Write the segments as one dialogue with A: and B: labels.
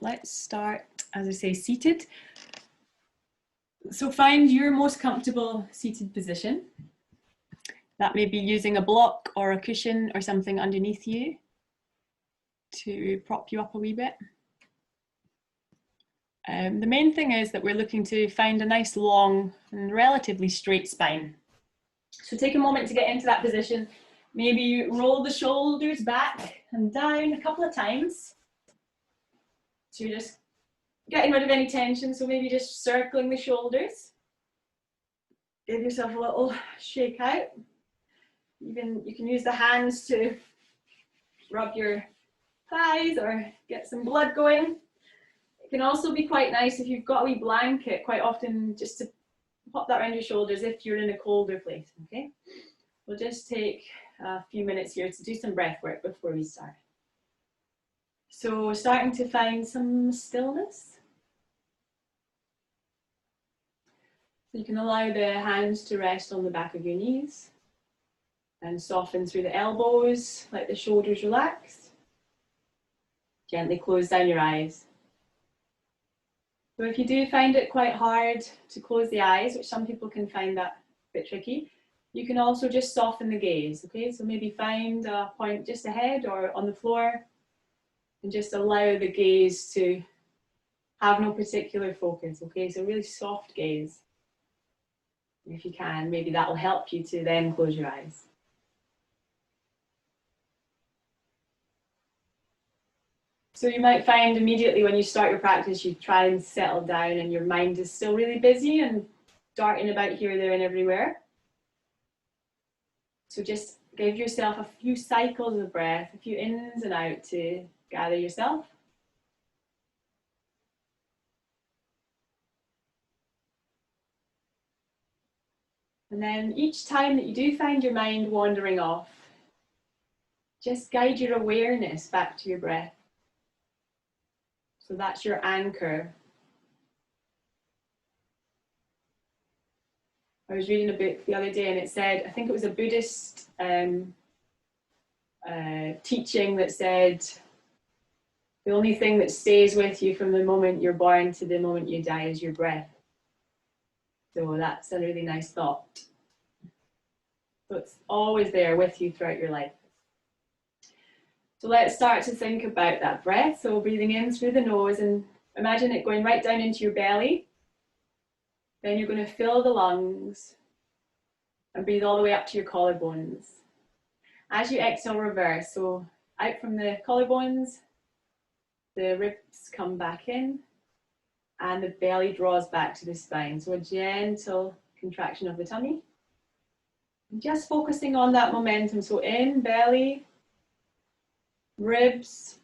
A: let's start, as I say, seated. So find your most comfortable seated position. That may be using a block or a cushion or something underneath you to prop you up a wee bit. The main thing is that we're looking to find a nice long and relatively straight spine. So take a moment to get into that position. Maybe roll the shoulders back and down a couple of times. So you're just getting rid of any tension, so maybe just circling the shoulders. Give yourself a little shake out. Even you can use the hands to rub your thighs or get some blood going. It can also be quite nice if you've got a wee blanket, quite often just to pop that around your shoulders if you're in a colder place, okay? We'll just take a few minutes here to do some breath work before we start. So we're starting to find some stillness. So you can allow the hands to rest on the back of your knees and soften through the elbows, let the shoulders relax. Gently close down your eyes. So if you do find it quite hard to close the eyes, which some people can find that a bit tricky, you can also just soften the gaze, okay? So maybe find a point just ahead or on the floor and just allow the gaze to have no particular focus, okay? So really soft gaze. If you can, maybe that will help you to then close your eyes. So you might find immediately when you start your practice, you try and settle down and your mind is still really busy and darting about here, there and everywhere. So just give yourself a few cycles of breath, a few ins and out to gather yourself. And then each time that you do find your mind wandering off, just guide your awareness back to your breath. So that's your anchor. I was reading a book the other day and it said, I think it was a Buddhist teaching that said, the only thing that stays with you from the moment you're born to the moment you die is your breath. So that's a really nice thought. So it's always there with you throughout your life. So let's start to think about that breath. So breathing in through the nose and imagine it going right down into your belly. Then you're going to fill the lungs and breathe all the way up to your collarbones. As you exhale, reverse. So out from the collarbones, the ribs come back in and the belly draws back to the spine. So a gentle contraction of the tummy. And just focusing on that momentum. So in, belly, ribs,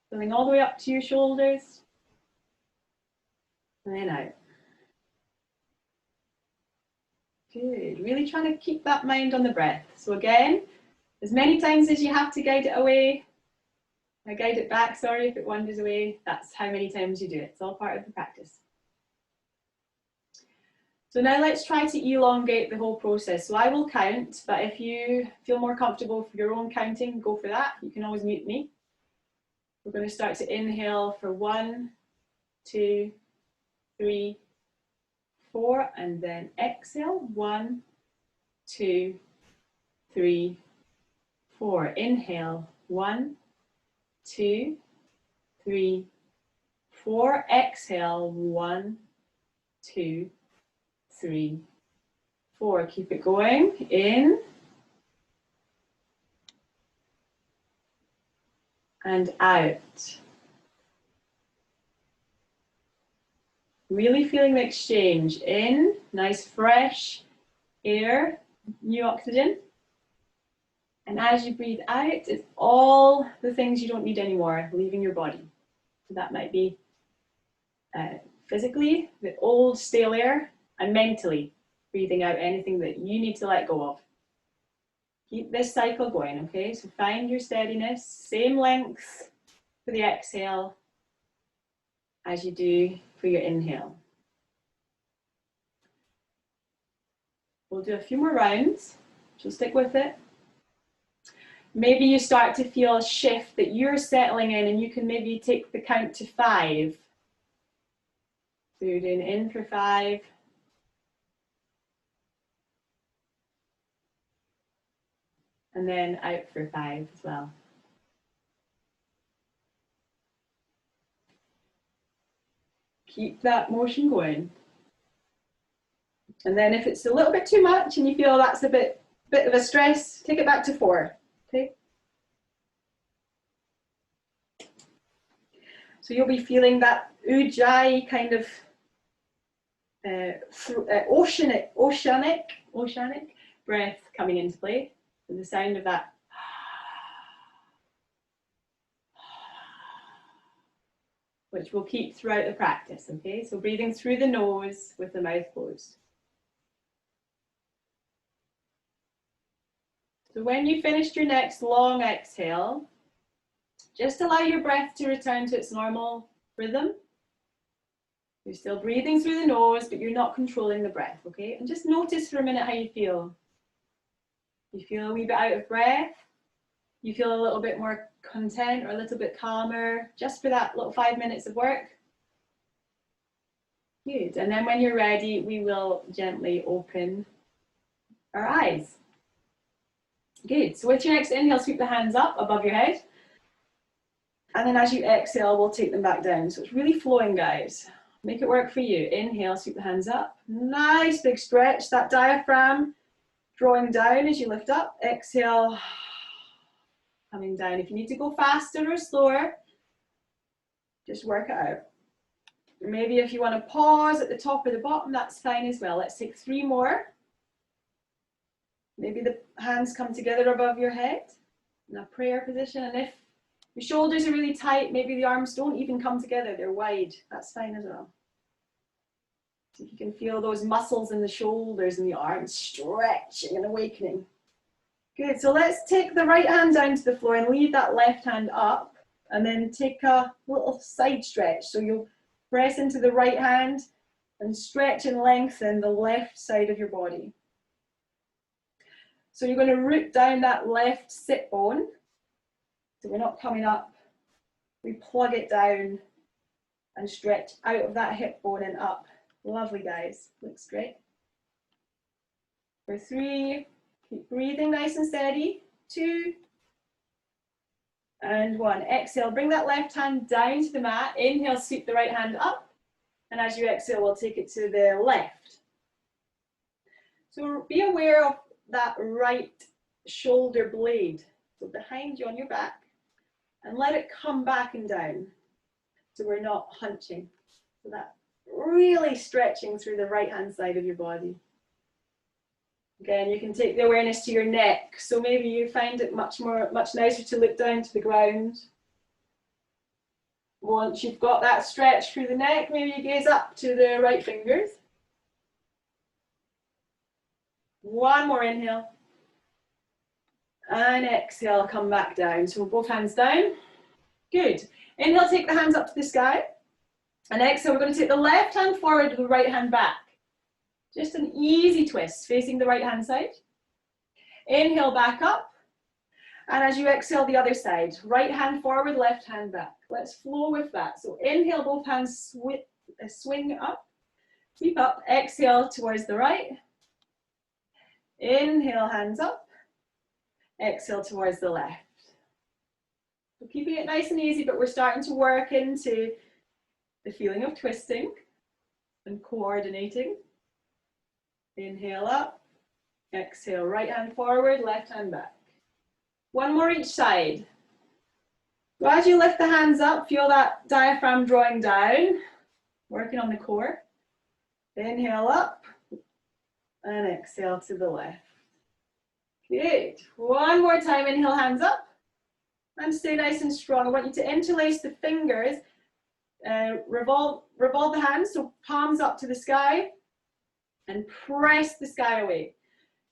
A: filling all the way up to your shoulders, and then out. Good, really trying to keep that mind on the breath. So again, as many times as you have to guide it away, I guide it back, sorry if it wanders away, that's how many times you do it. It's all part of the practice. So now let's try to elongate the whole process. So I will count, but if you feel more comfortable for your own counting, go for that. You can always mute me. We're going to start to inhale for 1, 2, 3, 4, and then exhale. 1, 2, 3, 4. Inhale. 1, 2, 3, 4. Exhale. 1, 2, 3, 4. Keep it going. In and out. Really feeling the exchange. In, nice fresh air, new oxygen. And as you breathe out, it's all the things you don't need anymore leaving your body. So that might be physically, the old stale air, and mentally, breathing out anything that you need to let go of. Keep this cycle going, okay? So find your steadiness, same length for the exhale as you do for your inhale. We'll do a few more rounds, so stick with it. maybe you start to feel a shift that you're settling in, and you can maybe take the count to 5. So you're doing in for 5. And then out for 5 as well. Keep that motion going. And then if it's a little bit too much and you feel that's a bit of a stress, take it back to 4. Okay. So you'll be feeling that ujjayi kind of oceanic breath coming into play. And the sound of that which we'll keep throughout the practice, okay? So breathing through the nose with the mouth closed. So when you finished your next long exhale, just allow your breath to return to its normal rhythm. You're still breathing through the nose, but you're not controlling the breath, okay? And just notice for a minute how you feel. You feel a wee bit out of breath. You feel a little bit more content or a little bit calmer, just for that little 5 minutes of work. Good. And then when you're ready, we will gently open our eyes. Good. So with your next inhale, sweep the hands up above your head. And then as you exhale, we'll take them back down. So it's really flowing, guys. Make it work for you. Inhale, sweep the hands up. Nice big stretch. That diaphragm drawing down as you lift up. Exhale, coming down. If you need to go faster or slower, just work it out. Maybe if you want to pause at the top or the bottom, that's fine as well. Let's take 3 more. Maybe the hands come together above your head in a prayer position. And if your shoulders are really tight, maybe the arms don't even come together, they're wide. That's fine as well. So you can feel those muscles in the shoulders and the arms stretching and awakening. Good, so let's take the right hand down to the floor and leave that left hand up, and then take a little side stretch. So you'll press into the right hand and stretch and lengthen the left side of your body. So you're going to root down that left sit bone. So we're not coming up. We plug it down and stretch out of that hip bone and up. Lovely, guys. Looks great. For 3, keep breathing nice and steady. 2, and 1. Exhale, bring that left hand down to the mat. Inhale, sweep the right hand up. And as you exhale, we'll take it to the left. So be aware of that right shoulder blade. So behind you on your back. And let it come back and down. So we're not hunching. So that really stretching through the right hand side of your body. Again, you can take the awareness to your neck. So maybe you find it much nicer to look down to the ground. Once you've got that stretch through the neck, maybe you gaze up to the right fingers. 1 more inhale. And exhale, come back down. So both hands down. Good. Inhale, take the hands up to the sky. And exhale, we're going to take the left hand forward with the right hand back. Just an easy twist, facing the right hand side. Inhale, back up. And as you exhale, the other side. Right hand forward, left hand back. Let's flow with that. So inhale, both hands swing up. Sweep up. Exhale towards the right. Inhale, hands up. Exhale towards the left. We're keeping it nice and easy, but we're starting to work into the feeling of twisting and coordinating. Inhale up, exhale, right hand forward, left hand back. 1 more each side. So as you lift the hands up, feel that diaphragm drawing down, working on the core. Inhale up, and exhale to the left. Good. 1 more time, inhale, hands up, and stay nice and strong. I want you to interlace the fingers, revolve the hands, so palms up to the sky, and press the sky away.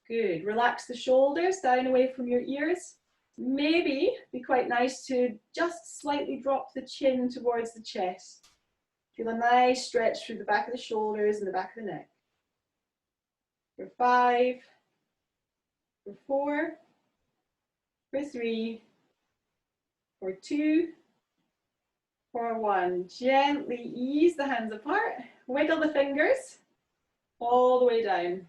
A: Good. Relax the shoulders down away from your ears. Maybe be quite nice to just slightly drop the chin towards the chest. Feel a nice stretch through the back of the shoulders and the back of the neck. For 5, for 4, for 3, for 2, for 1. Gently ease the hands apart, wiggle the fingers all the way down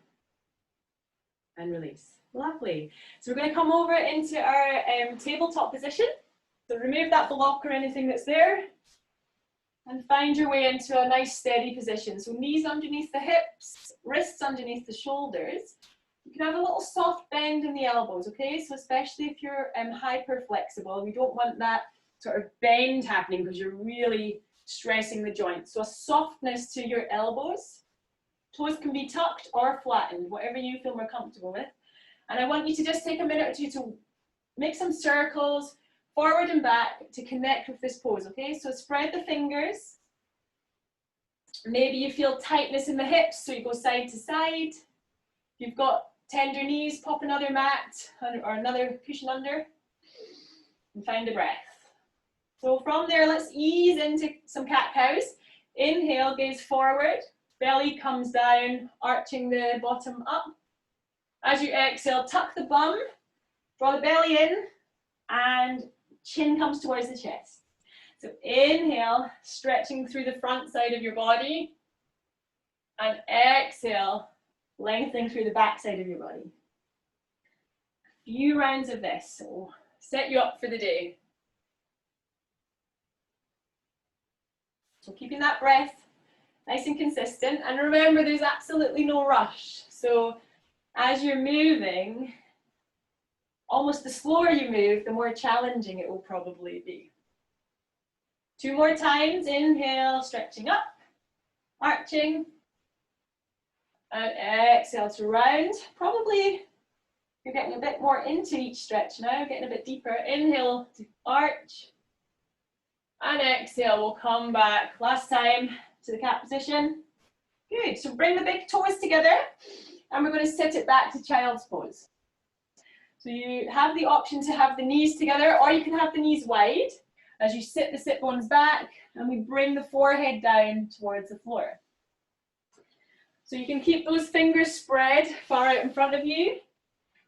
A: and release. Lovely. So we're going to come over into our tabletop position. So remove that block or anything that's there and find your way into a nice steady position. So knees underneath the hips, wrists underneath the shoulders. You can have a little soft bend in the elbows, okay? So especially if you're hyper flexible, we don't want that sort of bend happening because you're really stressing the joint. So a softness to your elbows. Toes can be tucked or flattened, whatever you feel more comfortable with. And I want you to just take a minute or two to make some circles forward and back to connect with this pose, okay? So spread the fingers. Maybe you feel tightness in the hips, so you go side to side. If you've got tender knees, pop another mat or another cushion under and find a breath. So from there, let's ease into some cat-cows. Inhale, gaze forward, belly comes down, arching the bottom up. As you exhale, tuck the bum, draw the belly in, and chin comes towards the chest. So inhale, stretching through the front side of your body, and exhale, lengthening through the back side of your body. A few rounds of this, so set you up for the day. So keeping that breath nice and consistent, and remember there's absolutely no rush. So as you're moving, almost the slower you move, the more challenging it will probably be. 2 more times, inhale, stretching up, arching, and exhale to round. Probably you're getting a bit more into each stretch now, getting a bit deeper. Inhale to arch, and exhale, we'll come back. Last time to the cat position. Good, so bring the big toes together, and we're going to sit it back to child's pose. So you have the option to have the knees together, or you can have the knees wide as you sit the sit bones back, and we bring the forehead down towards the floor. So you can keep those fingers spread far out in front of you,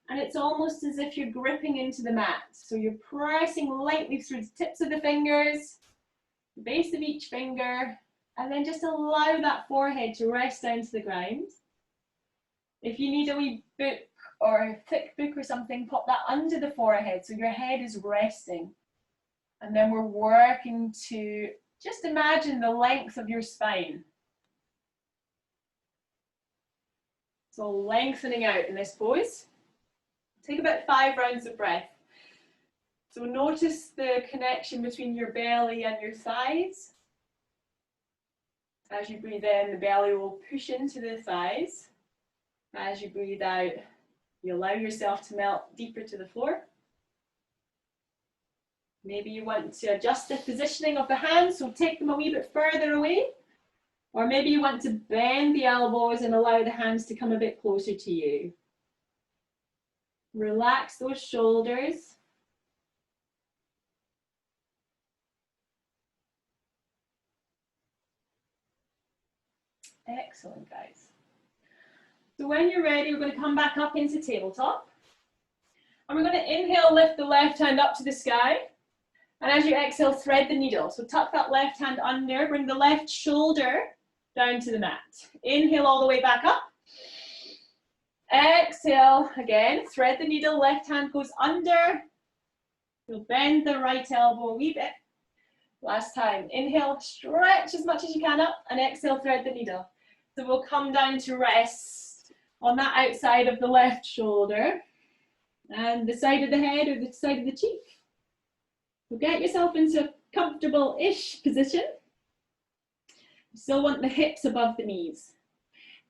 A: and it's almost as if you're gripping into the mat. So you're pressing lightly through the tips of the fingers, the base of each finger, and then just allow that forehead to rest down to the ground. If you need a wee book or a thick book or something, pop that under the forehead so your head is resting. And then we're working to just imagine the length of your spine. So lengthening out in this pose. Take about 5 rounds of breath. So notice the connection between your belly and your thighs. As you breathe in, the belly will push into the thighs. As you breathe out, you allow yourself to melt deeper to the floor. Maybe you want to adjust the positioning of the hands, so take them a wee bit further away. Or maybe you want to bend the elbows and allow the hands to come a bit closer to you. Relax those shoulders. Excellent, guys. So when you're ready, we're going to come back up into tabletop. And we're going to inhale, lift the left hand up to the sky. And as you exhale, thread the needle. So tuck that left hand under, bring the left shoulder down to the mat. Inhale all the way back up. Exhale again, thread the needle, left hand goes under. You'll bend the right elbow a wee bit. Last time, inhale, stretch as much as you can up, and exhale, thread the needle. So we'll come down to rest on that outside of the left shoulder and the side of the head or the side of the cheek. So get yourself into a comfortable-ish position. You still want the hips above the knees.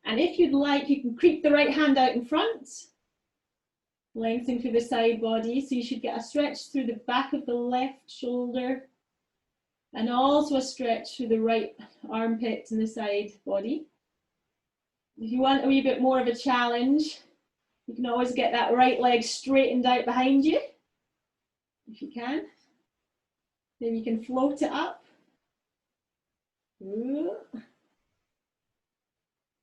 A: And if you'd like, you can creep the right hand out in front, lengthening through the side body. So you should get a stretch through the back of the left shoulder and also a stretch through the right armpit and the side body. If you want a wee bit more of a challenge, you can always get that right leg straightened out behind you, if you can. Then you can float it up.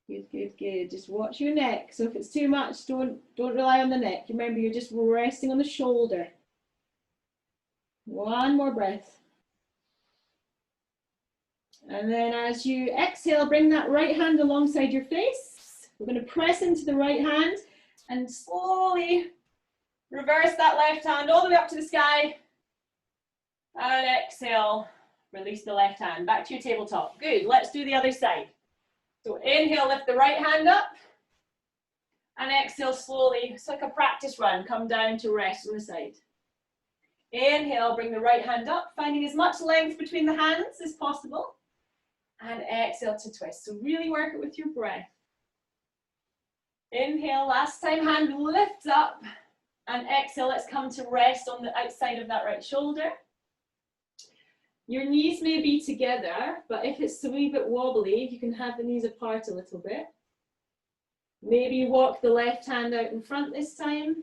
A: Good, good, good. Just watch your neck. So if it's too much, don't rely on the neck. Remember, you're just resting on the shoulder. One more breath. And then as you exhale, bring that right hand alongside your face. We're going to press into the right hand and slowly reverse that left hand all the way up to the sky. And exhale, release the left hand. Back to your tabletop. Good, let's do the other side. So inhale, lift the right hand up. And exhale slowly, it's like a practice run. Come down to rest on the side. Inhale, bring the right hand up, finding as much length between the hands as possible. And exhale to twist. So really work it with your breath. Inhale, last time, hand lifts up. And exhale, let's come to rest on the outside of that right shoulder. Your knees may be together, but if it's a wee bit wobbly, you can have the knees apart a little bit. Maybe you walk the left hand out in front this time.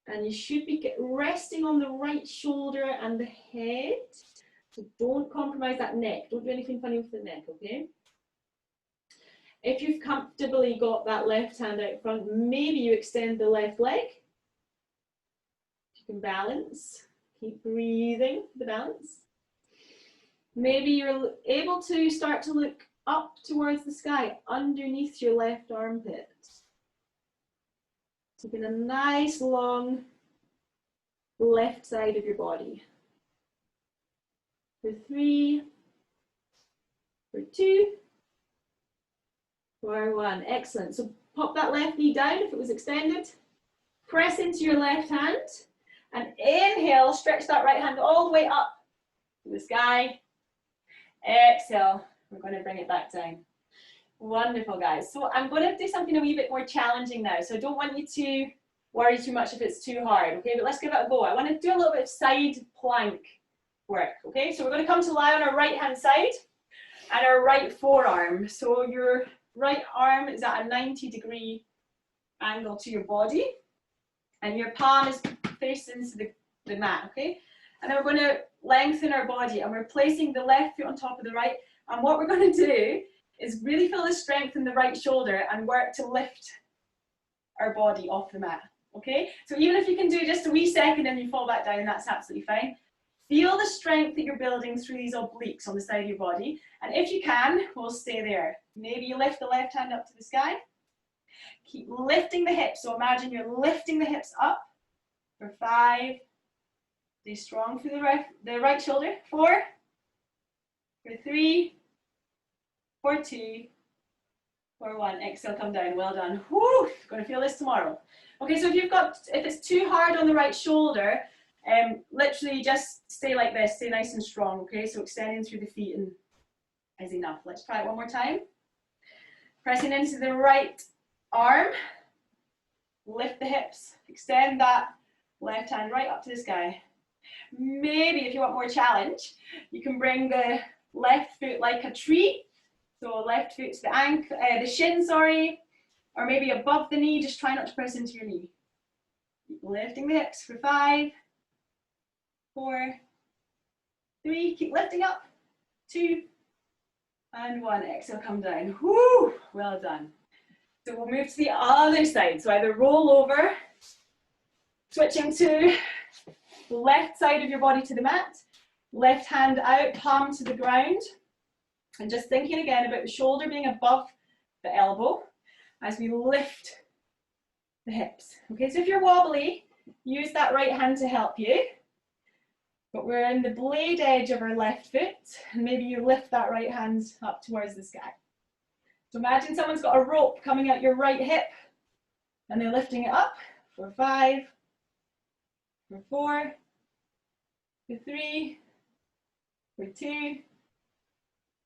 A: And you should be resting on the right shoulder and the head. So don't compromise that neck. Don't do anything funny with the neck, okay? If you've comfortably got that left hand out front, maybe you extend the left leg. You can balance. Keep breathing for the balance. Maybe you're able to start to look up towards the sky, underneath your left armpit. Taking a nice long left side of your body. For 3, for 2, for 1. Excellent. So pop that left knee down if it was extended. Press into your left hand. And inhale, stretch that right hand all the way up to the sky. Exhale, we're going to bring it back down. Wonderful, guys. So I'm going to do something a wee bit more challenging now. So I don't want you to worry too much if it's too hard, okay? But let's give it a go. I want to do a little bit of side plank work, okay? So we're going to come to lie on our right hand side and our right forearm. So your right arm is at a 90-degree angle to your body and your palm is facing to the mat, okay? And then we're going to lengthen our body and we're placing the left foot on top of the right. And what we're going to do is really feel the strength in the right shoulder and work to lift our body off the mat, okay? So even if you can do just a wee second and you fall back down, that's absolutely fine. Feel the strength that you're building through these obliques on the side of your body. And if you can, we'll stay there. Maybe you lift the left hand up to the sky. Keep lifting the hips. So imagine you're lifting the hips up for 5. Stay strong through the right shoulder. 4, for 3, for 2, for 1. Exhale, come down. Well done. Whew, gonna feel this tomorrow. Okay, so if it's too hard on the right shoulder, literally just stay like this. Stay nice and strong. Okay, so extending through the feet is enough. Let's try it one more time. Pressing into the right arm. Lift the hips. Extend that left hand right up to the sky. Maybe if you want more challenge, you can bring the left foot like a tree. So left foot to the shin, sorry, or maybe above the knee. Just try not to press into your knee. Keep lifting the hips for 5, 4, 3. Keep lifting up. 2, and 1. Exhale, come down. Whoo! Well done. So we'll move to the other side. So either roll over, switching to the left side of your body to the mat, left hand out, palm to the ground, and just thinking again about the shoulder being above the elbow as we lift the hips. Okay, so if you're wobbly, use that right hand to help you. But we're in the blade edge of our left foot, and maybe you lift that right hand up towards the sky. So imagine someone's got a rope coming out your right hip, and they're lifting it up for 5, for 4, for 3, for 2,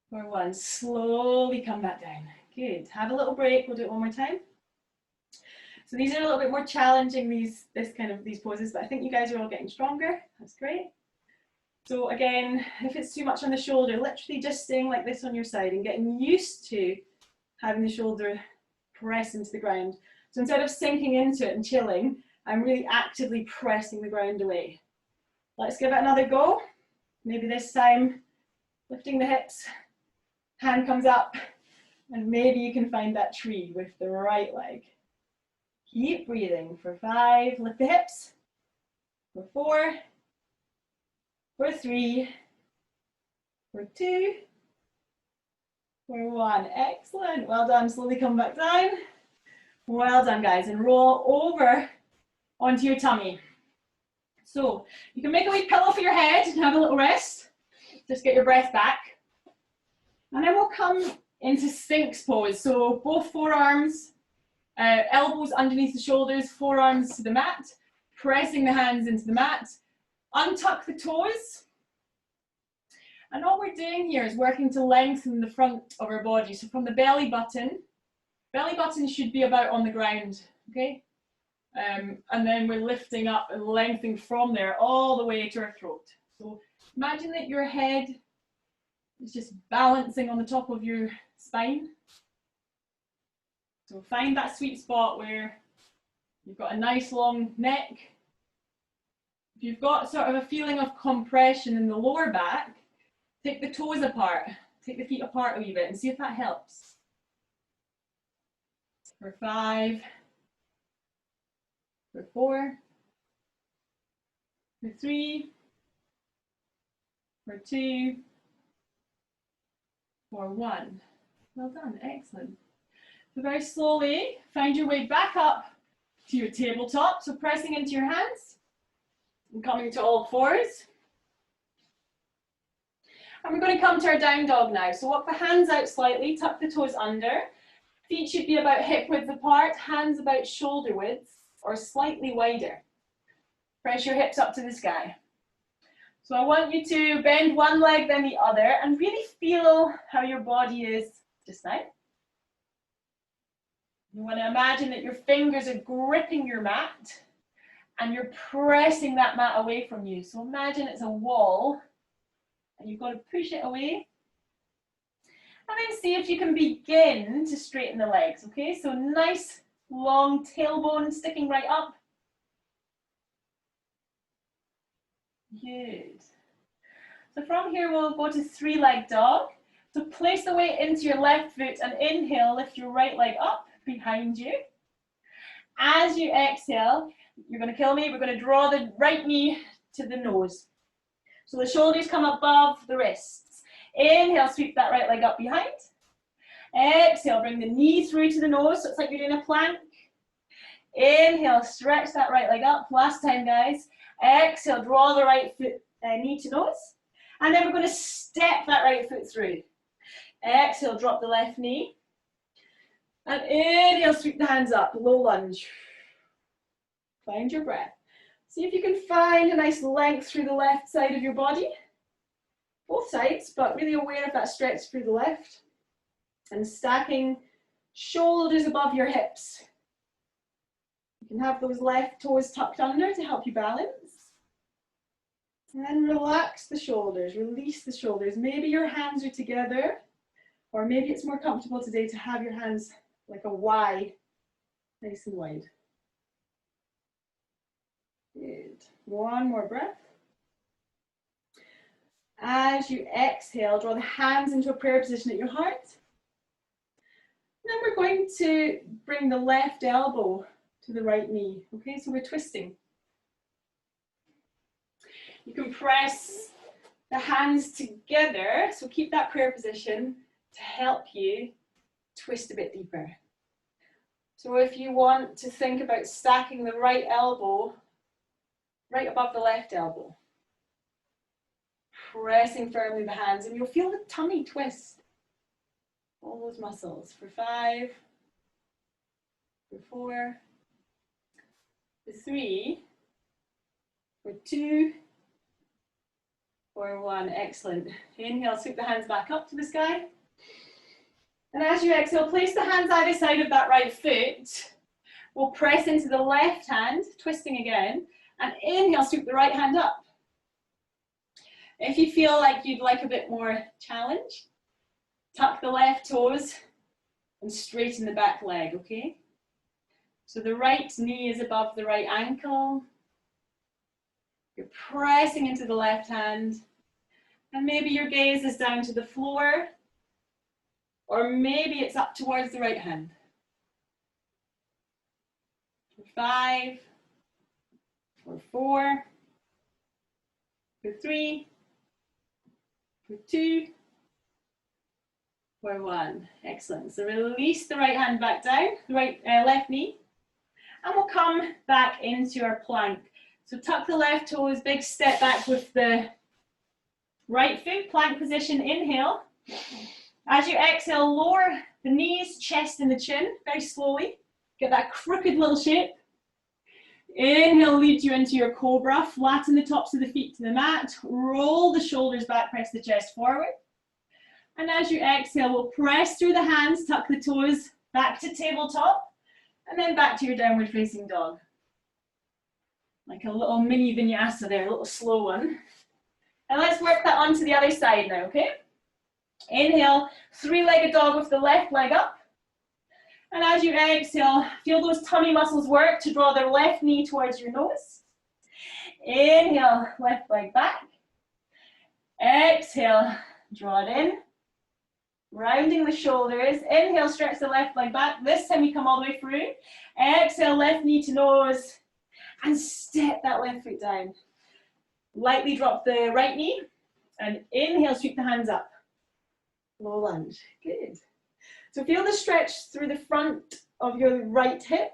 A: for 1. Slowly come back down. Good. Have a little break. We'll do it one more time. So these are a little bit more challenging, these poses, but I think you guys are all getting stronger. That's great. So again, if it's too much on the shoulder, literally just staying like this on your side and getting used to having the shoulder press into the ground. So instead of sinking into it and chilling, I'm really actively pressing the ground away. Let's give it another go. Maybe this time, lifting the hips, hand comes up, and maybe you can find that tree with the right leg. Keep breathing for 5, lift the hips, for 4, for 3, for 2, for 1. Excellent. Well done. Slowly come back down. Well done, guys. And roll over onto your tummy. So you can make a wee pillow for your head and have a little rest. Just get your breath back. And then we'll come into Sphinx pose. So both forearms, elbows underneath the shoulders, forearms to the mat, pressing the hands into the mat. Untuck the toes. And all we're doing here is working to lengthen the front of our body. So from the belly button should be about on the ground, okay? And then we're lifting up and lengthening from there all the way to our throat. So imagine that your head is just balancing on the top of your spine. So find that sweet spot where you've got a nice long neck. If you've got sort of a feeling of compression in the lower back, take the toes apart, take the feet apart a wee bit and see if that helps. For 5, for 4, for 3, for 2, for 1. Well done, excellent. So very slowly, find your way back up to your tabletop. So pressing into your hands and coming to all fours. And we're going to come to our down dog now. So walk the hands out slightly, tuck the toes under. Feet should be about hip width apart, hands about shoulder width or slightly wider. Press your hips up to the sky. So I want you to bend one leg then the other and really feel how your body is just now. You want to imagine that your fingers are gripping your mat and you're pressing that mat away from you. So imagine it's a wall and you've got to push it away. And then see if you can begin to straighten the legs, okay? So nice long tailbone sticking right up. Good. So from here we'll go to 3-leg dog. So place the weight into your left foot and inhale, lift your right leg up behind you. As you exhale, you're going to kill me, we're going to draw the right knee to the nose. So the shoulders come above the wrists. Inhale, sweep that right leg up behind. Exhale, bring the knee through to the nose, so it's like you're doing a plank. Inhale, stretch that right leg up. Last time, guys. Exhale, draw the right foot, knee to nose. And then we're going to step that right foot through. Exhale, drop the left knee. And inhale, sweep the hands up, low lunge. Find your breath. See if you can find a nice length through the left side of your body. Both sides, but really aware of that stretch through the left. And stacking shoulders above your hips. You can have those left toes tucked under to help you balance. And then relax the shoulders, release the shoulders. Maybe your hands are together, or maybe it's more comfortable today to have your hands like a Y, nice and wide. Good. One more breath. As you exhale, draw the hands into a prayer position at your heart. Then we're going to bring the left elbow to the right knee. Okay, so we're twisting. You can press the hands together, so keep that prayer position to help you twist a bit deeper. So if you want to think about stacking the right elbow right above the left elbow, pressing firmly the hands, and you'll feel the tummy twist. All those muscles. For 5, for 4, for 3, for 2, for 1. Excellent. Inhale, sweep the hands back up to the sky. And as you exhale, place the hands either side of that right foot. We'll press into the left hand, twisting again, and inhale, sweep the right hand up. If you feel like you'd like a bit more challenge, tuck the left toes and straighten the back leg, okay? So the right knee is above the right ankle. You're pressing into the left hand, and maybe your gaze is down to the floor, or maybe it's up towards the right hand. For 5, for 4, for 3, for 2, for 1. Excellent. So release the right hand back down, the left knee, and we'll come back into our plank. So tuck the left toes, big step back with the right foot, plank position, inhale. As you exhale, lower the knees, chest and the chin, very slowly. Get that crooked little shape. Inhale, lead you into your cobra, flatten the tops of the feet to the mat, roll the shoulders back, press the chest forward. And as you exhale, we'll press through the hands, tuck the toes, back to tabletop, and then back to your downward facing dog. Like a little mini vinyasa there, a little slow one. And let's work that onto the other side now, okay? Inhale, three-legged dog with the left leg up. And as you exhale, feel those tummy muscles work to draw the left knee towards your nose. Inhale, left leg back. Exhale, draw it in. Rounding the shoulders. Inhale, stretch the left leg back. This time we come all the way through. Exhale, left knee to nose. And step that left foot down. Lightly drop the right knee. And inhale, sweep the hands up. Low lunge. Good. So feel the stretch through the front of your right hip.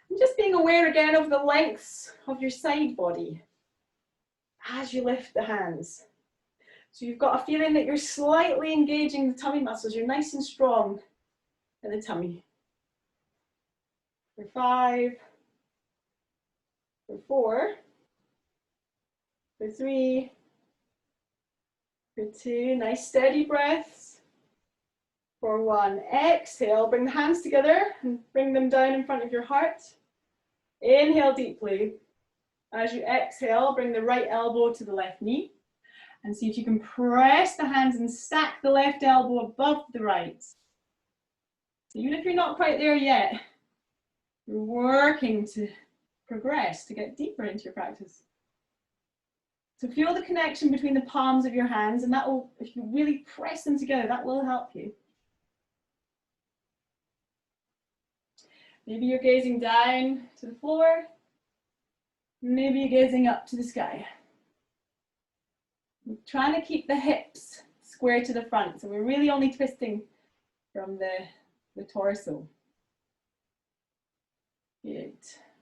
A: And just being aware again of the lengths of your side body as you lift the hands. So you've got a feeling that you're slightly engaging the tummy muscles. You're nice and strong in the tummy. For 5, for 4, for 3, for 2, nice steady breaths. For 1, exhale, bring the hands together and bring them down in front of your heart. Inhale deeply. As you exhale, bring the right elbow to the left knee. And see if you can press the hands and stack the left elbow above the right. So even if you're not quite there yet, you're working to progress, to get deeper into your practice. So feel the connection between the palms of your hands, and that will, if you really press them together, that will help you. Maybe you're gazing down to the floor. Maybe you're gazing up to the sky. We're trying to keep the hips square to the front, so we're really only twisting from the torso. Good.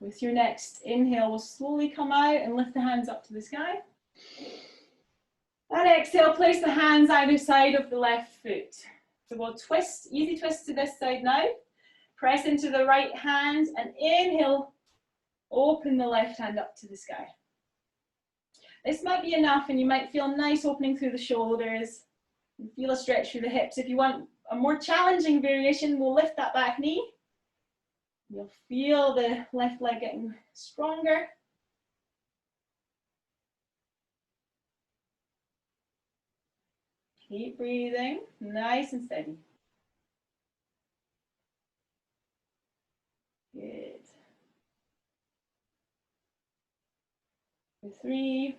A: With your next inhale, we'll slowly come out and lift the hands up to the sky. And exhale, place the hands either side of the left foot. So we'll twist, easy twist to this side now. Press into the right hand and inhale, open the left hand up to the sky. This might be enough and you might feel nice opening through the shoulders and feel a stretch through the hips. If you want a more challenging variation, we'll lift that back knee. You'll feel the left leg getting stronger. Keep breathing, nice and steady. Good. For 3,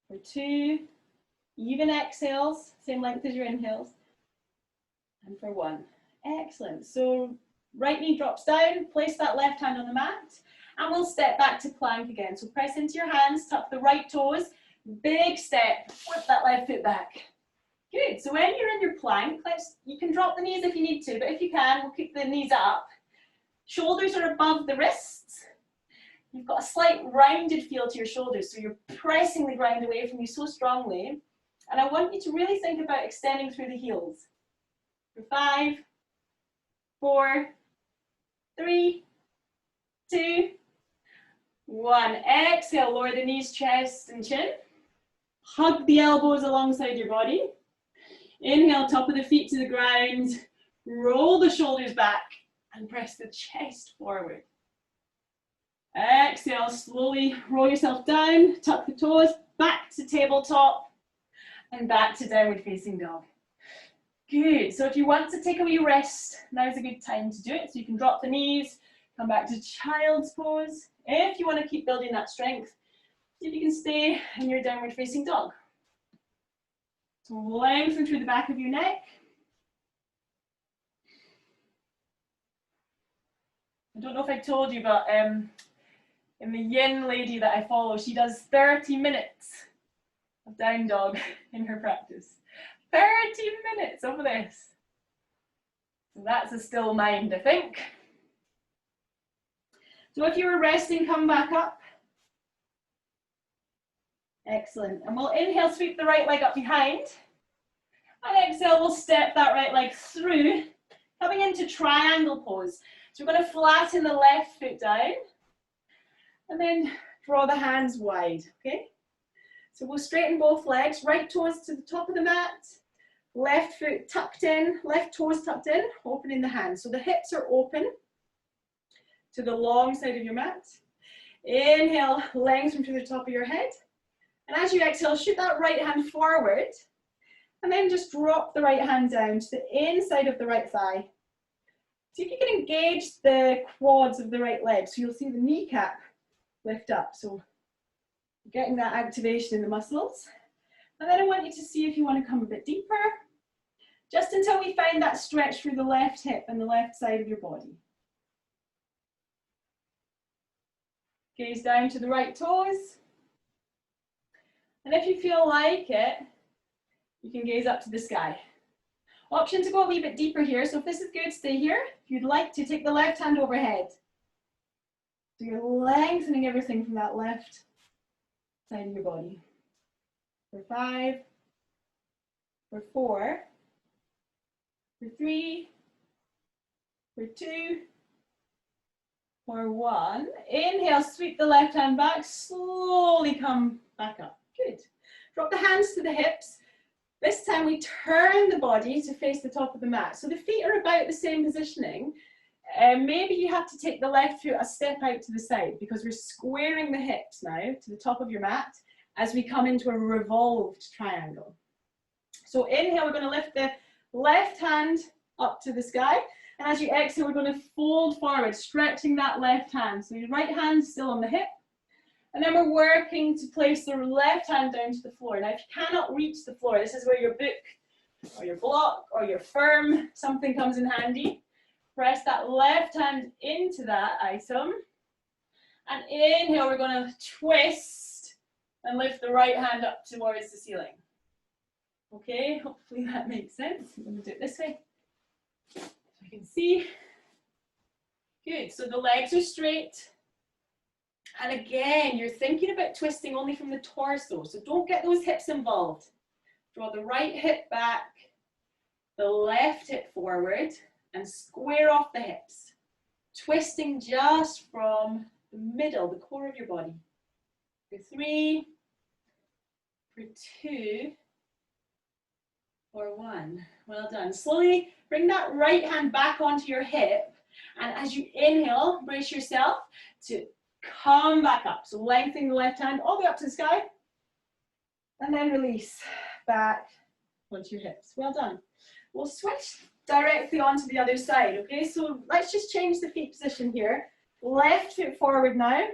A: for 2, even exhales, same length as your inhales, and for 1. Excellent. So right knee drops down, place that left hand on the mat, and we'll step back to plank again. So press into your hands, tuck the right toes, big step, flip that left foot back. Good. So when you're in your plank, you can drop the knees if you need to, but if you can, we'll keep the knees up. Shoulders are above the wrists. You've got a slight rounded feel to your shoulders, so you're pressing the ground away from you so strongly. And I want you to really think about extending through the heels. For 5, 4, 3, 2, 1. Exhale, lower the knees, chest and chin. Hug the elbows alongside your body. Inhale, top of the feet to the ground. Roll the shoulders back and press the chest forward. Exhale, slowly roll yourself down, tuck the toes, back to tabletop, and back to downward facing dog. Good. So if you want to take a wee rest, now's a good time to do it. So you can drop the knees, come back to child's pose. If you want to keep building that strength, see if you can stay in your downward facing dog. So lengthen through the back of your neck. I don't know if I told you, but And the yin lady that I follow, she does 30 minutes of down dog in her practice. 30 minutes of this. So that's a still mind, I think. So if you were resting, come back up. Excellent. And we'll inhale, sweep the right leg up behind. And exhale, we'll step that right leg through, coming into triangle pose. So we're going to flatten the left foot down and then draw the hands wide, okay? So we'll straighten both legs, right toes to the top of the mat, left foot tucked in, left toes tucked in, opening the hands. So the hips are open to the long side of your mat. Inhale, lengthen to the top of your head. And as you exhale, shoot that right hand forward. And then just drop the right hand down to the inside of the right thigh. See if you can engage the quads of the right leg. So you'll see the kneecap lift up. So getting that activation in the muscles. And then I want you to see if you want to come a bit deeper, just until we find that stretch through the left hip and the left side of your body. Gaze down to the right toes. And if you feel like it, you can gaze up to the sky. Option to go a wee bit deeper here. So if this is good, stay here. If you'd like to, take the left hand overhead. So you're lengthening everything from that left side of your body. For 5, for 4, for 3, for 2, for 1. Inhale, sweep the left hand back, slowly come back up. Good. Drop the hands to the hips. This time we turn the body to face the top of the mat. So the feet are about the same positioning. Maybe you have to take the left foot a step out to the side because we're squaring the hips now to the top of your mat as we come into a revolved triangle. So inhale, we're going to lift the left hand up to the sky. And as you exhale, we're going to fold forward, stretching that left hand. So your right hand still on the hip. And then we're working to place the left hand down to the floor. Now, if you cannot reach the floor, this is where your book or your block or your firm, something comes in handy. Press that left hand into that item. And inhale, we're going to twist and lift the right hand up towards the ceiling. Okay, hopefully that makes sense. I'm going to do it this way so you can see. Good, so the legs are straight. And again, you're thinking about twisting only from the torso, so don't get those hips involved. Draw the right hip back, the left hip forward, and square off the hips. Twisting just from the middle, the core of your body. For 3, for 2, for 1. Well done. Slowly bring that right hand back onto your hip, and as you inhale, brace yourself to come back up. So lengthening the left hand all the way up to the sky. And then release back onto your hips. Well done. We'll switch directly onto the other side, okay? So let's just change the feet position here. Left foot forward now.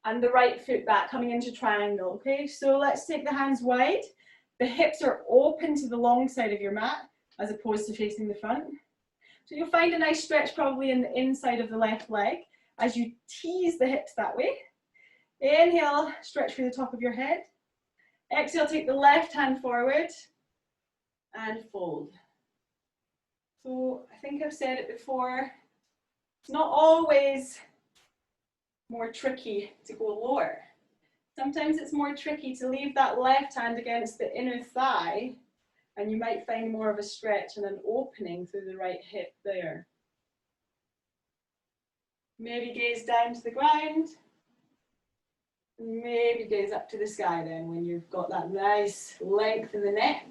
A: And the right foot back, coming into triangle, okay? So let's take the hands wide. The hips are open to the long side of your mat, as opposed to facing the front. So you'll find a nice stretch probably in the inside of the left leg, as you tease the hips that way. Inhale, stretch through the top of your head. Exhale, take the left hand forward and fold. So I think I've said it before, it's not always more tricky to go lower. Sometimes it's more tricky to leave that left hand against the inner thigh, and you might find more of a stretch and an opening through the right hip there. Maybe gaze down to the ground. Maybe gaze up to the sky then when you've got that nice length in the neck.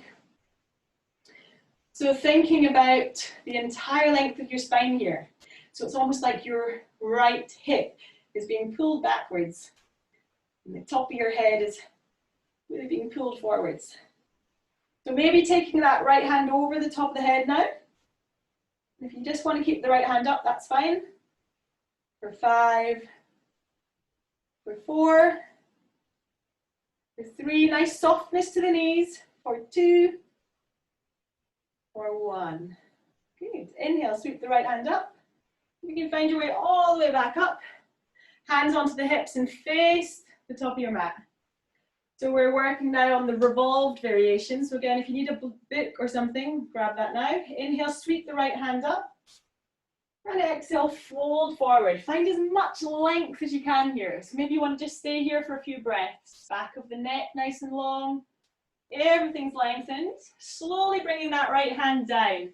A: So thinking about the entire length of your spine here. So it's almost like your right hip is being pulled backwards. And the top of your head is really being pulled forwards. So maybe taking that right hand over the top of the head now. If you just want to keep the right hand up, that's fine. For 5, for 4, for 3, nice softness to the knees. For 2, for 1. Good. Inhale, sweep the right hand up. You can find your way all the way back up. Hands onto the hips and face the top of your mat. So we're working now on the revolved variation. So again, if you need a book or something, grab that now. Inhale, sweep the right hand up. And exhale, fold forward. Find as much length as you can here. So maybe you want to just stay here for a few breaths. Back of the neck nice and long. Everything's lengthened. Slowly bringing that right hand down.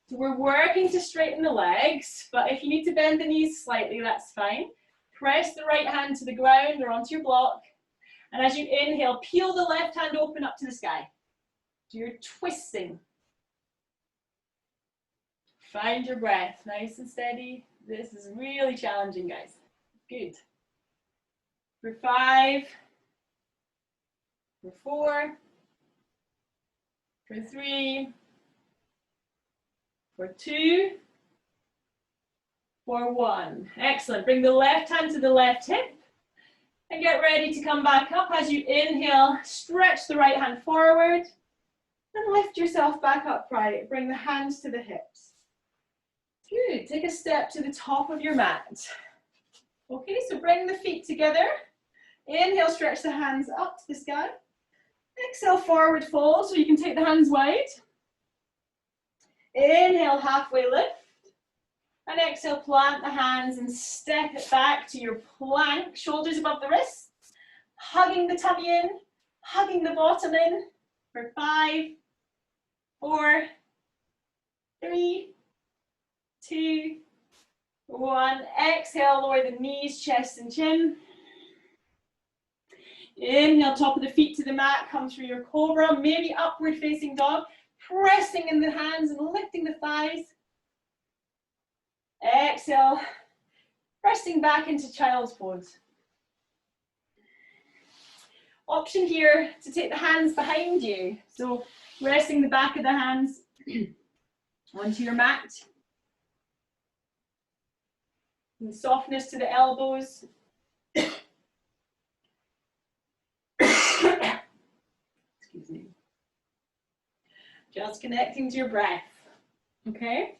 A: So we're working to straighten the legs, but if you need to bend the knees slightly, that's fine. Press the right hand to the ground or onto your block. And as you inhale, peel the left hand open up to the sky. So you're twisting. Find your breath, nice and steady. This is really challenging, guys. Good. For 5, for 4, for 3, for 2, for 1. Excellent. Bring the left hand to the left hip and get ready to come back up. As you inhale, stretch the right hand forward and lift yourself back upright. Bring the hands to the hips. Good. Take a step to the top of your mat. Okay, so bring the feet together. Inhale, stretch the hands up to the sky. Exhale, forward fold, so you can take the hands wide. Inhale, halfway lift. And exhale, plant the hands and step it back to your plank. Shoulders above the wrists. Hugging the tummy in. Hugging the bottom in. For 5, 4, 3, 2, 1. Exhale, lower the knees, chest and chin. Inhale, top of the feet to the mat. Come through your cobra. Maybe upward facing dog. Pressing in the hands and lifting the thighs. Exhale, pressing back into child's pose. Option here to take the hands behind you. So resting the back of the hands onto your mat. And softness to the elbows. Excuse me. Just connecting to your breath. Okay?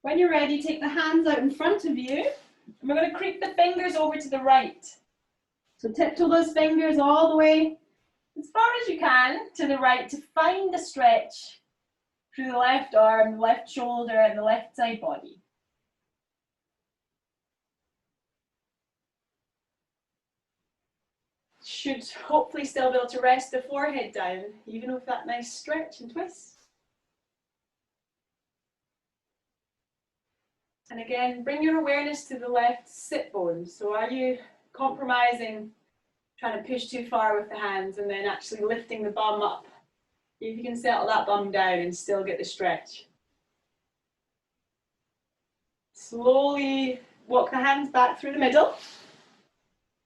A: When you're ready, take the hands out in front of you. And we're going to creep the fingers over to the right. So tiptoe those fingers all the way as far as you can to the right to find the stretch through the left arm, the left shoulder, and the left side body. Should hopefully still be able to rest the forehead down, even with that nice stretch and twist. And again, bring your awareness to the left sit bone. So are you compromising, trying to push too far with the hands and then actually lifting the bum up? If you can settle that bum down and still get the stretch. Slowly walk the hands back through the middle.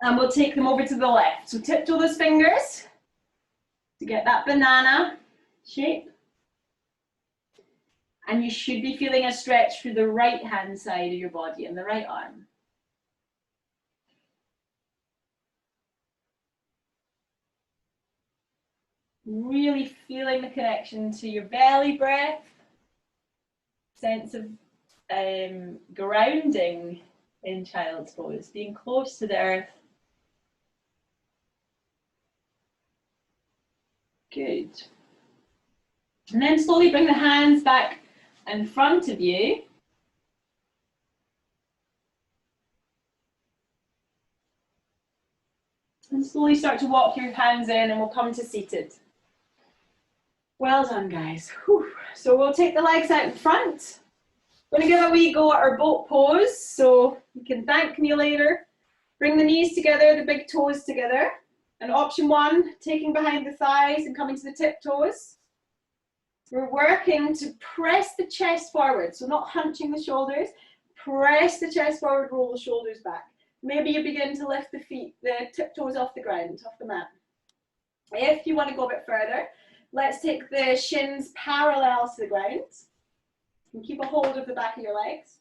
A: And we'll take them over to the left. So tiptoe those fingers to get that banana shape. And you should be feeling a stretch through the right hand side of your body and the right arm. Really feeling the connection to your belly breath. Sense of grounding in child's pose, being close to the earth. Good. And then slowly bring the hands back in front of you. And slowly start to walk your hands in and we'll come to seated. Well done, guys. Whew. So we'll take the legs out in front. We're going to give a wee go at our boat pose. So you can thank me later. Bring the knees together, the big toes together. And option 1, taking behind the thighs and coming to the tiptoes. We're working to press the chest forward, so not hunching the shoulders. Press the chest forward, roll the shoulders back. Maybe you begin to lift the feet, the tiptoes off the ground, off the mat. If you want to go a bit further, let's take the shins parallel to the ground. And keep a hold of the back of your legs.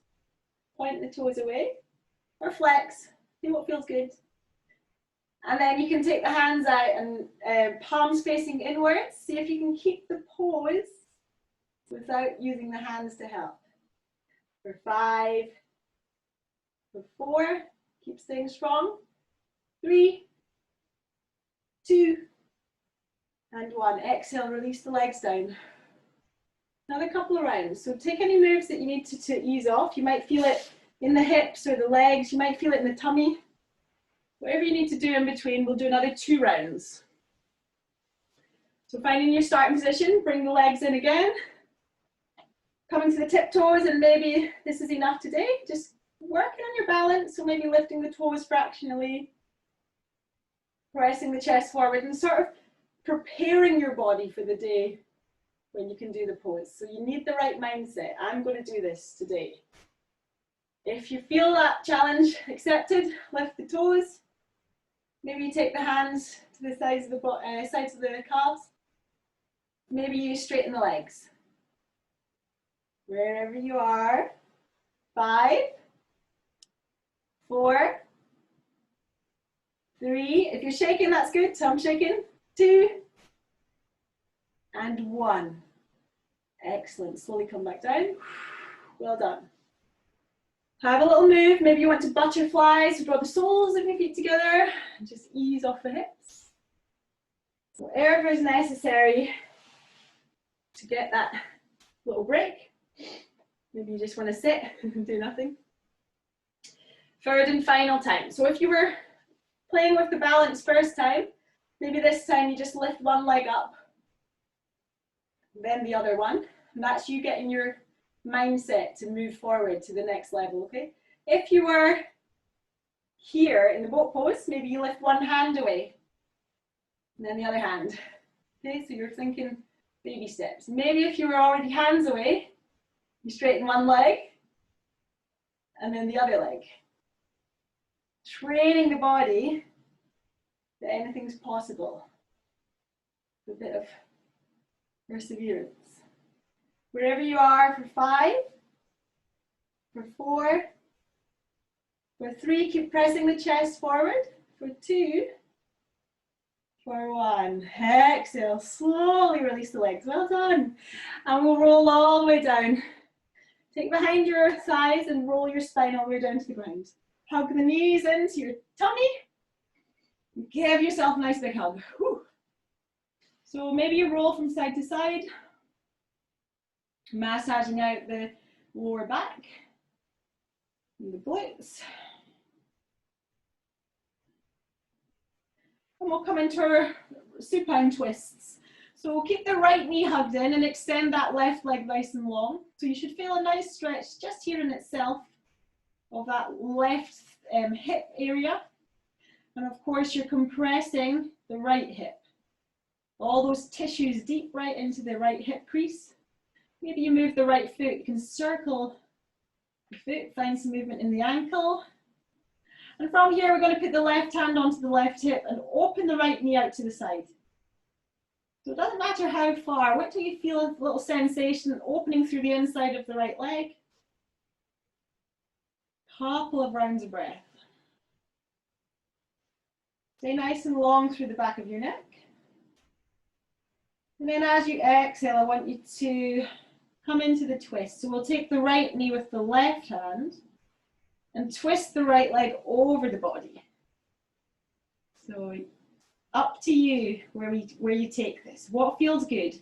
A: Point the toes away, or flex, see what feels good.
B: And then you can take the hands out and palms facing inwards. See if you can keep the pose without using the hands to help. For 5, for 4, keep staying strong. 3, 2, and 1. Exhale, release the legs down. Another couple of rounds. So take any moves that you need to ease off. You might feel it in the hips or the legs. You might feel it in the tummy. Whatever you need to do in between, we'll do another 2 rounds. So finding your starting position, bring the legs in again. Coming to the tiptoes, and maybe this is enough today. Just working on your balance, so maybe lifting the toes fractionally, pressing the chest forward, and sort of preparing your body for the day when you can do the pose. So you need the right mindset. I'm going to do this today. If you feel that challenge accepted, lift the toes. Maybe you take the hands to the sides of the calves. Maybe you straighten the legs. Wherever you are. 5, 4, 3. If you're shaking, that's good. So I'm shaking. 2, and 1. Excellent. Slowly come back down. Well done. Have a little move. Maybe you want to butterfly, so draw the soles of your feet together and just ease off the hips. Whatever is necessary to get that little break. Maybe you just want to sit and do nothing. Third and final time. So if you were playing with the balance first time, maybe this time you just lift one leg up, then the other one. And that's you getting your mindset to move forward to the next level, okay? If you were here in the boat pose, maybe you lift one hand away and then the other hand. Okay, so you're thinking baby steps. Maybe if you were already hands away, you straighten one leg and then the other leg. Training the body that anything's possible. A bit of perseverance. Wherever you are, for 5, for 4, for 3, keep pressing the chest forward, for 2, for 1. Exhale, slowly release the legs. Well done. And we'll roll all the way down. Take behind your thighs and roll your spine all the way down to the ground. Hug the knees into your tummy. Give yourself a nice big hug. Whew. So maybe you roll from side to side, massaging out the lower back and the glutes. And we'll come into our supine twists. So keep the right knee hugged in and extend that left leg nice and long. So you should feel a nice stretch just here in itself of that left hip area. And of course you're compressing the right hip. All those tissues deep right into the right hip crease. Maybe you move the right foot, you can circle the foot, find some movement in the ankle. And from here, we're going to put the left hand onto the left hip and open the right knee out to the side. So it doesn't matter how far, wait till you feel a little sensation opening through the inside of the right leg. Couple of rounds of breath. Stay nice and long through the back of your neck. And then as you exhale, I want you to come into the twist. So we'll take the right knee with the left hand and twist the right leg over the body. So up to you where you take this. What feels good?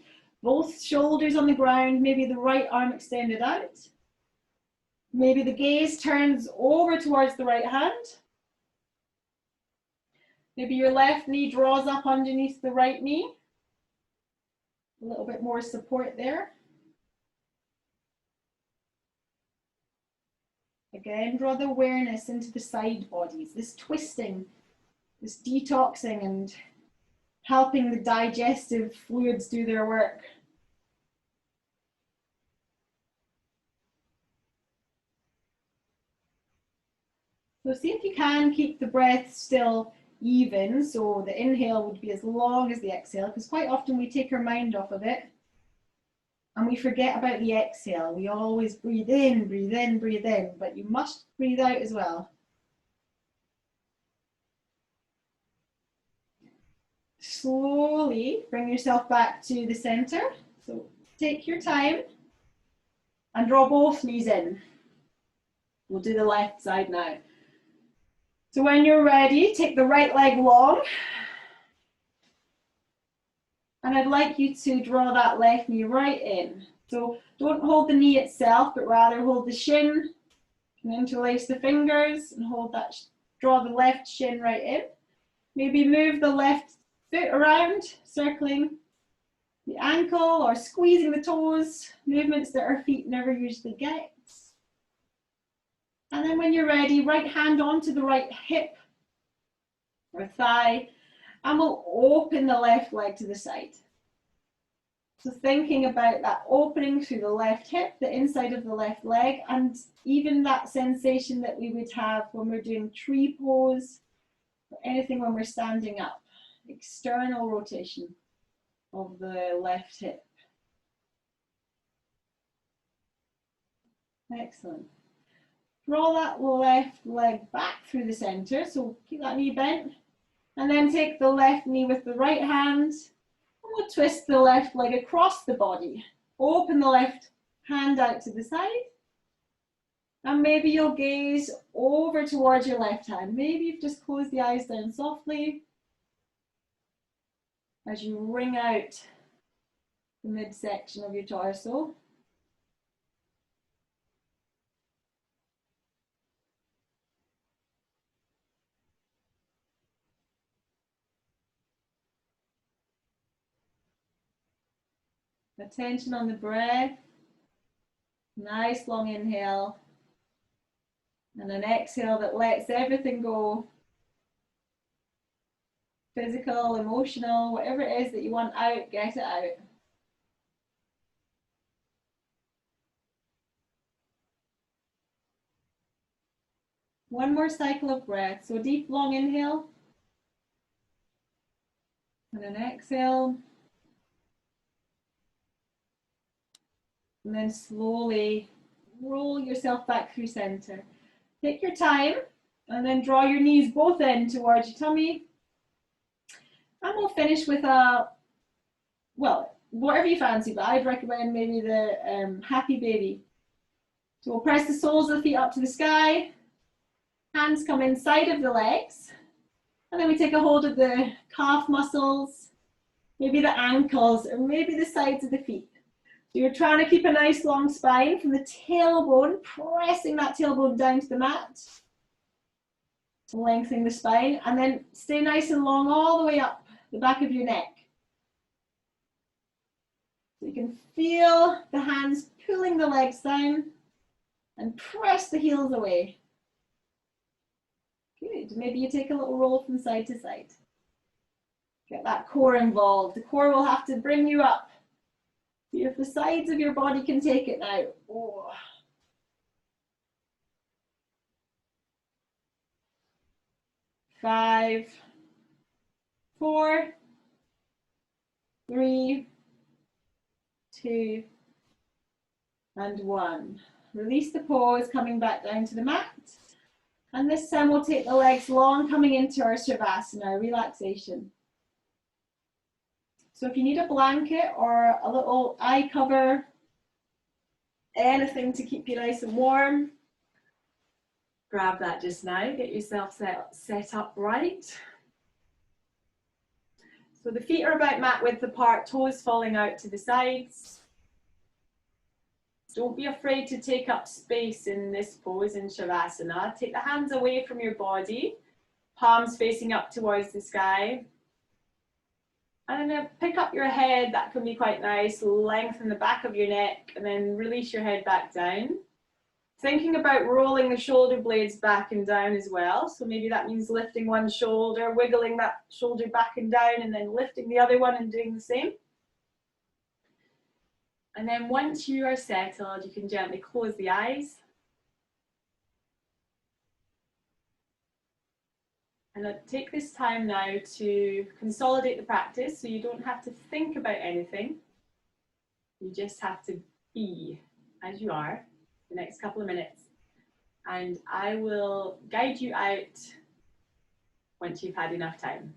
B: Both shoulders on the ground, maybe the right arm extended out. Maybe the gaze turns over towards the right hand. Maybe your left knee draws up underneath the right knee. A little bit more support there. Again, draw the awareness into the side bodies, this twisting, this detoxing and helping the digestive fluids do their work. So see if you can keep the breath still even, so the inhale would be as long as the exhale, because quite often we take our mind off of it and we forget about the exhale. We always breathe in, but you must breathe out as well. slowly bring yourself back to the center. So take your time and draw both knees in. We'll do the left side now. So when you're ready, take the right leg long. And I'd like you to draw that left knee right in. So don't hold the knee itself, but rather hold the shin and interlace the fingers and hold that, draw the left shin right in. Maybe move the left foot around, circling the ankle or squeezing the toes, movements that our feet never usually get. And then when you're ready, right hand onto the right hip or thigh, and we'll open the left leg to the side. So thinking about that opening through the left hip, the inside of the left leg, and even that sensation that we would have when we're doing tree pose, or anything when we're standing up. External rotation of the left hip. Excellent. Draw that left leg back through the center, so keep that knee bent. And then take the left knee with the right hand, and we'll twist the left leg across the body. Open the left hand out to the side. And maybe you'll gaze over towards your left hand. Maybe you've just closed the eyes down softly as you wring out the midsection of your torso. Attention on the breath. Nice long inhale. And an exhale that lets everything go. Physical, emotional, whatever it is that you want out, get it out. One more cycle of breath. So deep, long inhale. And an exhale. And then slowly roll yourself back through center. Take your time and then draw your knees both in towards your tummy. And we'll finish with a, well, whatever you fancy, but I'd recommend maybe the happy baby. So we'll press the soles of the feet up to the sky. Hands come inside of the legs. And then we take a hold of the calf muscles, maybe the ankles, or maybe the sides of the feet. So you're trying to keep a nice long spine from the tailbone, pressing that tailbone down to the mat, lengthening the spine, and then stay nice and long all the way up the back of your neck. So you can feel the hands pulling the legs down and press the heels away. Good. Maybe you take a little roll from side to side. Get that core involved. The core will have to bring you up. See if the sides of your body can take it now. Oh. 5, 4, 3, 2, and 1. Release the pose, coming back down to the mat. And this time we'll take the legs long, coming into our Shavasana, relaxation. So if you need a blanket or a little eye cover, anything to keep you nice and warm, grab that just now. Get yourself set up right. So the feet are about mat width apart, toes falling out to the sides. Don't be afraid to take up space in this pose in Shavasana. Take the hands away from your body, palms facing up towards the sky. And then pick up your head, that can be quite nice. Lengthen the back of your neck and then release your head back down. Thinking about rolling the shoulder blades back and down as well. So maybe that means lifting one shoulder, wiggling that shoulder back and down, and then lifting the other one and doing the same. And then once you are settled, you can gently close the eyes. And take this time now to consolidate the practice so you don't have to think about anything. You just have to be as you are the next couple of minutes. And I will guide you out once you've had enough time.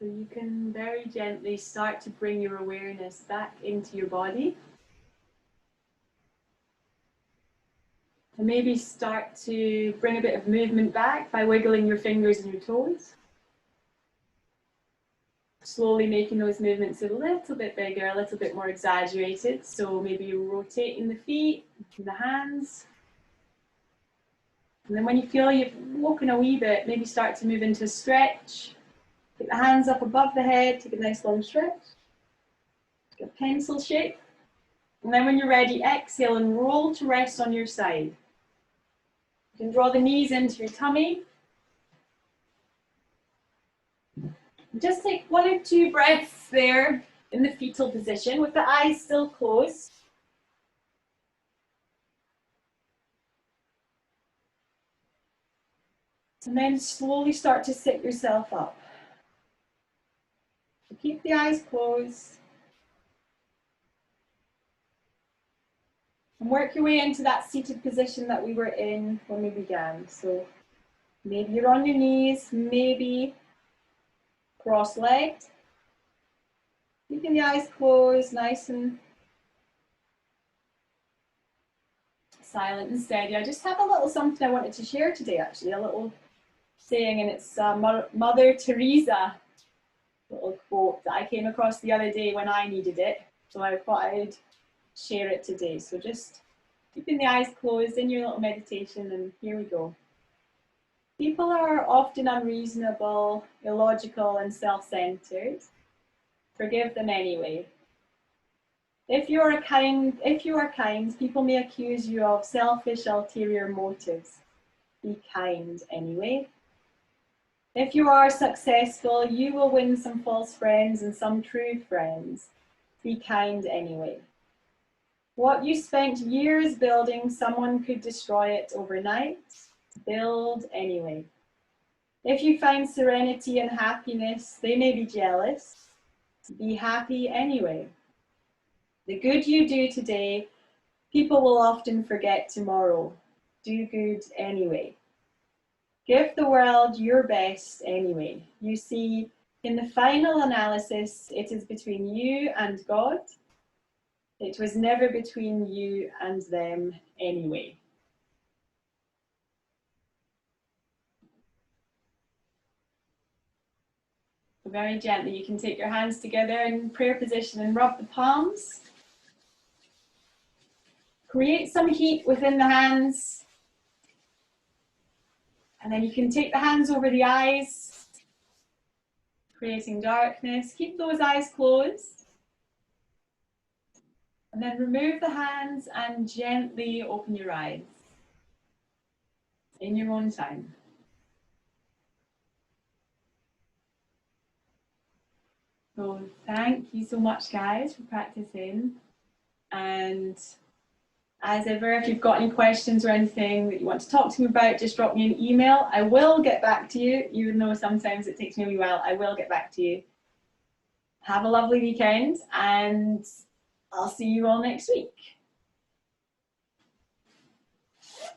A: So you can very gently start to bring your awareness back into your body. And maybe start to bring a bit of movement back by wiggling your fingers and your toes. Slowly making those movements a little bit bigger, a little bit more exaggerated. So maybe you're rotating the feet, the hands. And then when you feel you've woken a wee bit, maybe start to move into a stretch. Take the hands up above the head, take a nice long stretch. Take a pencil shape. And then when you're ready, exhale and roll to rest on your side. You can draw the knees into your tummy. Just take 1 or 2 breaths there in the fetal position with the eyes still closed. And then slowly start to sit yourself up. So keep the eyes closed. And work your way into that seated position that we were in when we began. So maybe you're on your knees, maybe cross-legged. Keeping the eyes closed, nice and silent and steady. I just have a little something I wanted to share today, actually, a little saying, and it's Mother Teresa little quote that I came across the other day when I needed it. So I thought I'd share it today. So just keeping the eyes closed in your little meditation, and here we go. People are often unreasonable, illogical, and self-centered. Forgive them anyway. If you are kind, people may accuse you of selfish, ulterior motives. Be kind anyway. If you are successful, you will win some false friends and some true friends. Be kind anyway. What you spent years building, someone could destroy it overnight. Build anyway. If you find serenity and happiness, they may be jealous. Be happy anyway. The good you do today, people will often forget tomorrow. Do good anyway. Give the world your best anyway. You see, in the final analysis, it is between you and God. It was never between you and them anyway. So very gently, you can take your hands together in prayer position and rub the palms. Create some heat within the hands. And then you can take the hands over the eyes, creating darkness. Keep those eyes closed. And then remove the hands and gently open your eyes in your own time. So thank you so much, guys, for practicing. And as ever, if you've got any questions or anything that you want to talk to me about, just drop me an email. I will get back to you, even though sometimes it takes me a wee while. I will get back to you. Have a lovely weekend, and I'll see you all next week.